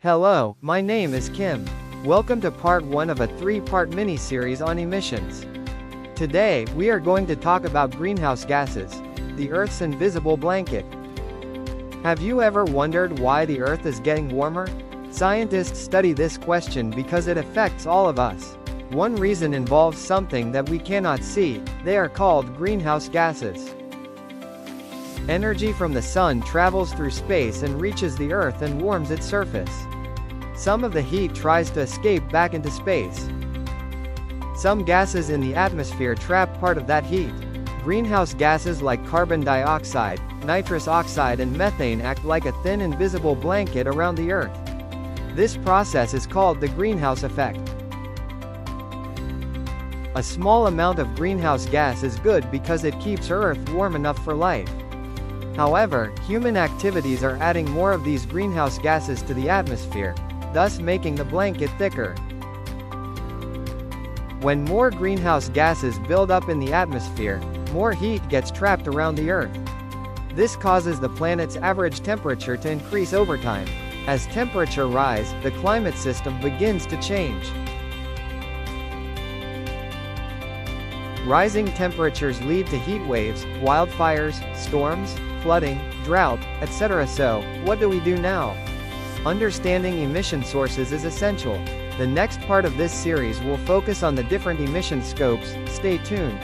Hello, my name is Kim. Welcome to part 1 of a 3-part mini-series on emissions. Today, we are going to talk about greenhouse gases, the Earth's invisible blanket. Have you ever wondered why the Earth is getting warmer? Scientists study this question because it affects all of us. One reason involves something that we cannot see. They are called greenhouse gases. Energy from the sun travels through space and reaches the Earth and warms its surface. Some of the heat tries to escape back into space. Some gases in the atmosphere trap part of that heat. Greenhouse gases like carbon dioxide, nitrous oxide and methane act like a thin invisible blanket around the Earth. This process is called the greenhouse effect. A small amount of greenhouse gas is good because it keeps Earth warm enough for life. However, human activities are adding more of these greenhouse gases to the atmosphere, thus making the blanket thicker. When more greenhouse gases build up in the atmosphere, more heat gets trapped around the Earth. This causes the planet's average temperature to increase over time. As temperature rises, the climate system begins to change. Rising temperatures lead to heat waves, wildfires, storms, flooding, drought, etc. So, what do we do now? Understanding emission sources is essential. The next part of this series will focus on the different emission scopes. Stay tuned.